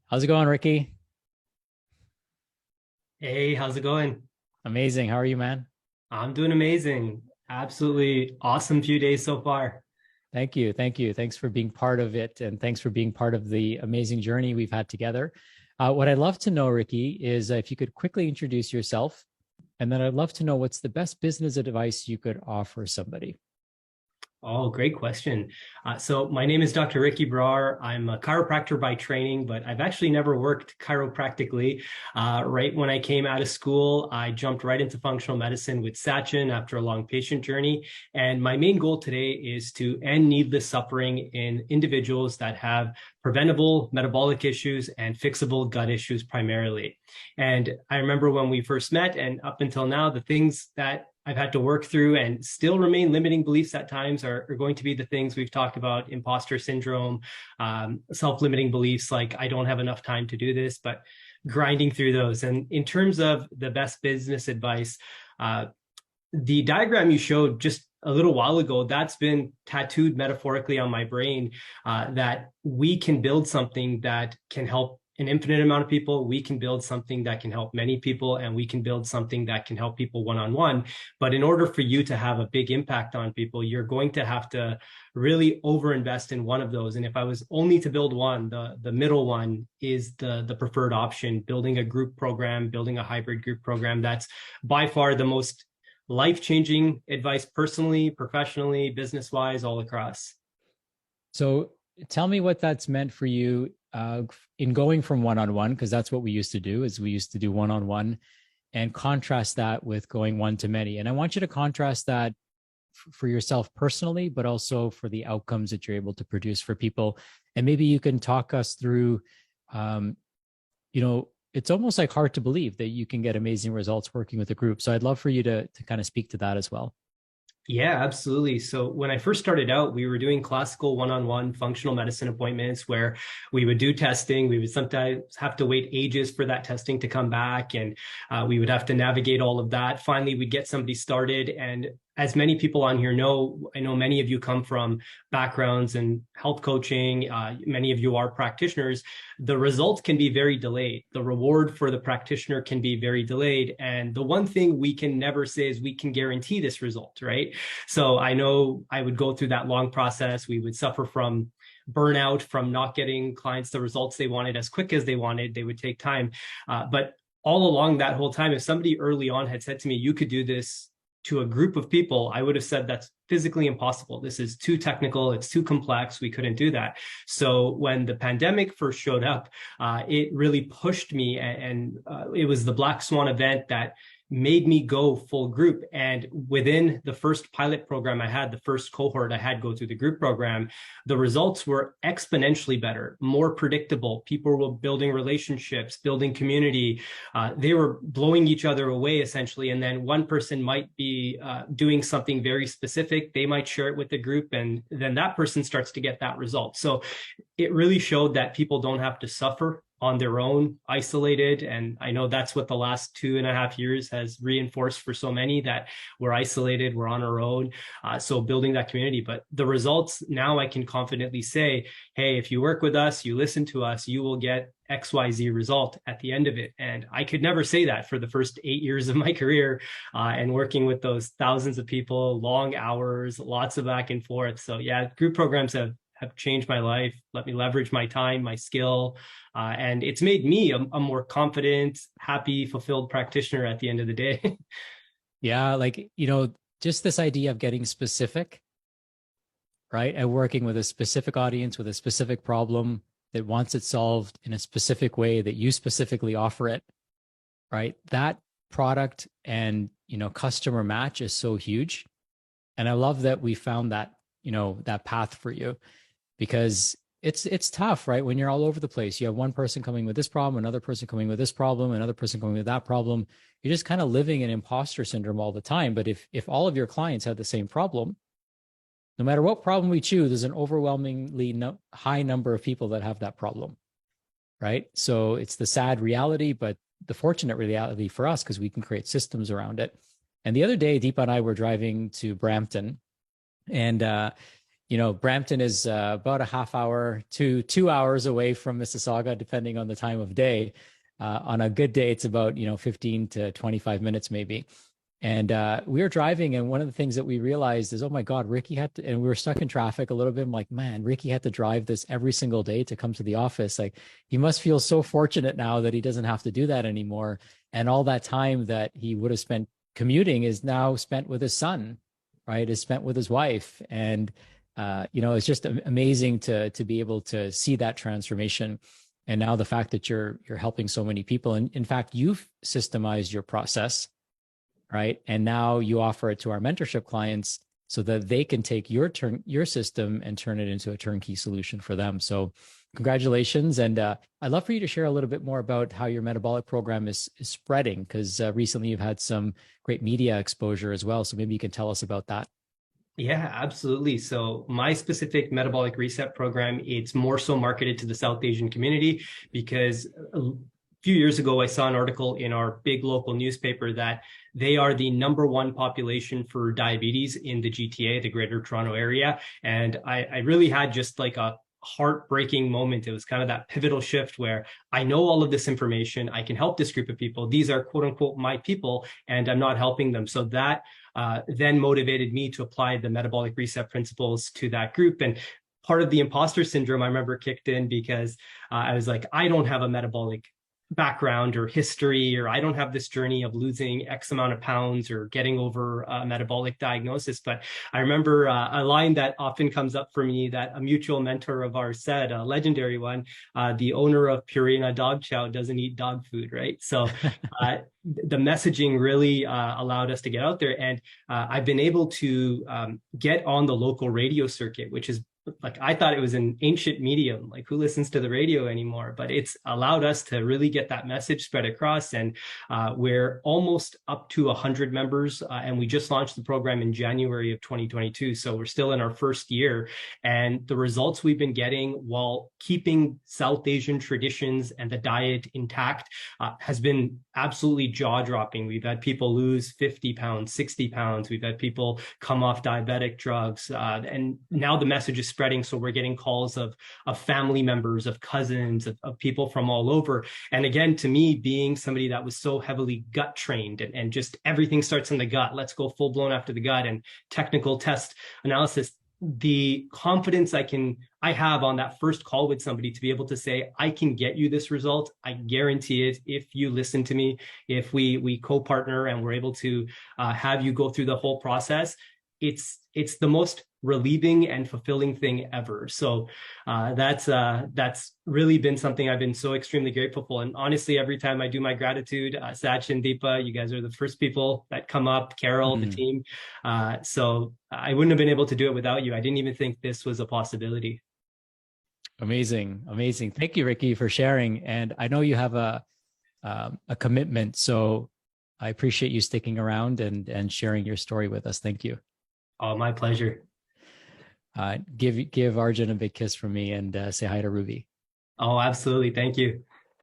How's it going, Ricky? Hey, how's it going? Amazing. How are you, man? I'm doing amazing. Absolutely awesome few days so far. Thank you. Thank you. Thanks for being part of it. And thanks for being part of the amazing journey we've had together. What I'd love to know, Ricky, is if you could quickly introduce yourself. And then I'd love to know what's the best business advice you could offer somebody. Oh, great question. So my name is Dr. Ricky Brar. I'm a chiropractor by training, but I've actually never worked chiropractically. Right when I came out of school, I jumped right into functional medicine with Sachin after a long patient journey. And my main goal today is to end needless suffering in individuals that have preventable metabolic issues and fixable gut issues primarily. And I remember when we first met and up until now, the things that I've had to work through and still remain limiting beliefs at times are going to be the things we've talked about: imposter syndrome, self-limiting beliefs like I don't have enough time to do this, but grinding through those. And in terms of the best business advice, the diagram you showed just a little while ago, that's been tattooed metaphorically on my brain, that we can build something that can help an infinite amount of people. We can build something that can help many people, and we can build something that can help people one-on-one. But in order for you to have a big impact on people, you're going to have to really overinvest in one of those. And if I was only to build one, the middle one is the preferred option: building a group program, building a hybrid group program. That's by far the most life-changing advice, personally, professionally, business-wise, all across. So tell me what that's meant for you in going from one-on-one, because that's what we used to do. Is we used to do one-on-one, and contrast that with going one to many. And I want you to contrast that for yourself personally, but also for the outcomes that you're able to produce for people. And maybe you can talk us through, um, it's almost like hard to believe that you can get amazing results working with a group. So I'd love for you to kind of speak to that as well. Yeah, absolutely. So when I first started out, we were doing classical one-on-one functional medicine appointments where we would do testing. We would sometimes have to wait ages for that testing to come back, and we would have to navigate all of that. Finally, we'd get somebody started. And as many people on here know, I know many of you come from backgrounds in health coaching. Many of you are practitioners. The results can be very delayed. The reward for the practitioner can be very delayed. And the one thing we can never say is we can guarantee this result, right? So I know I would go through that long process. We would suffer from burnout, from not getting clients the results they wanted as quick as they wanted. They would take time. But all along that whole time, if somebody early on had said to me, you could do this to a group of people, I would have said that's physically impossible. This is too technical. It's too complex. We couldn't do that. So when the pandemic first showed up, it really pushed me. And it was the Black Swan event that made me go full group. And within the first pilot program I had, the first cohort I had go through the group program, the results were exponentially better, more predictable. People were building relationships, building community. They were blowing each other away, essentially. And then one person might be doing something very specific. They might share it with the group, and then that person starts to get that result. So it really showed that people don't have to suffer on their own, isolated. And I know that's what the last 2.5 years has reinforced for so many, that we're isolated, we're on our own. So building that community. But the results now, I can confidently say, hey, if you work with us, you listen to us, you will get XYZ result at the end of it. And I could never say that for the first 8 years of my career, and working with those thousands of people, long hours, lots of back and forth. So yeah, group programs have changed my life, let me leverage my time, my skill, and it's made me a more confident, happy, fulfilled practitioner at the end of the day. Yeah, like, just this idea of getting specific, right? And working with a specific audience with a specific problem that wants it solved in a specific way that you specifically offer it, right? That product and, customer match is so huge. And I love that we found that, that path for you, because it's tough, right? When you're all over the place, you have one person coming with this problem, another person coming with this problem, another person coming with that problem. You're just kind of living in imposter syndrome all the time. But if all of your clients have the same problem, no matter what problem we choose, there's an overwhelmingly high number of people that have that problem, right? So it's the sad reality, but the fortunate reality for us, because we can create systems around it. And the other day, Deepa and I were driving to Brampton, and Brampton is about a half hour to 2 hours away from Mississauga, depending on the time of day. On a good day, it's about, 15 to 25 minutes maybe. And we were driving, and one of the things that we realized is, oh my God, Ricky had to, and we were stuck in traffic a little bit. I'm like, man, Ricky had to drive this every single day to come to the office. Like, he must feel so fortunate now that he doesn't have to do that anymore. And all that time that he would have spent commuting is now spent with his son, right? Is spent with his wife. And, it's just amazing to be able to see that transformation. And now the fact that you're helping so many people. And in fact, you've systemized your process, right? And now you offer it to our mentorship clients so that they can take your system and turn it into a turnkey solution for them. So congratulations. And I'd love for you to share a little bit more about how your metabolic program is spreading, because recently you've had some great media exposure as well. So maybe you can tell us about that. Yeah, absolutely. So my specific metabolic reset program, it's more so marketed to the South Asian community, because a few years ago, I saw an article in our big local newspaper that they are the #1 population for diabetes in the GTA, the Greater Toronto Area. And I really had just like a heartbreaking moment. It was kind of that pivotal shift where I know all of this information. I can help this group of people. These are quote unquote my people, and I'm not helping them. So that then motivated me to apply the metabolic reset principles to that group. And part of the imposter syndrome, I remember, kicked in because I was like, I don't have a metabolic background or history, or I don't have this journey of losing X amount of pounds or getting over a metabolic diagnosis. But I remember a line that often comes up for me that a mutual mentor of ours said, a legendary one, the owner of Purina Dog Chow doesn't eat dog food, right? So the messaging really allowed us to get out there. And I've been able to get on the local radio circuit, which is like, I thought it was an ancient medium, like who listens to the radio anymore? But it's allowed us to really get that message spread across. And we're almost up to 100 members. And we just launched the program in January of 2022. So we're still in our first year. And the results we've been getting while keeping South Asian traditions and the diet intact has been absolutely jaw-dropping. We've had people lose 50 pounds, 60 pounds. We've had people come off diabetic drugs. And now the message is spreading. So we're getting calls of family members, of cousins, of people from all over. And again, to me, being somebody that was so heavily gut trained and just everything starts in the gut, let's go full blown after the gut and technical test analysis, the confidence I have on that first call with somebody to be able to say, I can get you this result. I guarantee it. If you listen to me, if we co-partner and we're able to have you go through the whole process, it's the most relieving and fulfilling thing ever. So that's really been something I've been so extremely grateful for. And honestly, every time I do my gratitude, Sach and Deepa, you guys are the first people that come up, Carol, the team. So I wouldn't have been able to do it without you. I didn't even think this was a possibility. Amazing. Amazing. Thank you, Ricky, for sharing. And I know you have a commitment. So I appreciate you sticking around and sharing your story with us. Thank you. Oh, my pleasure. Give Arjun a big kiss from me and say hi to Ruby. Oh, absolutely. Thank you.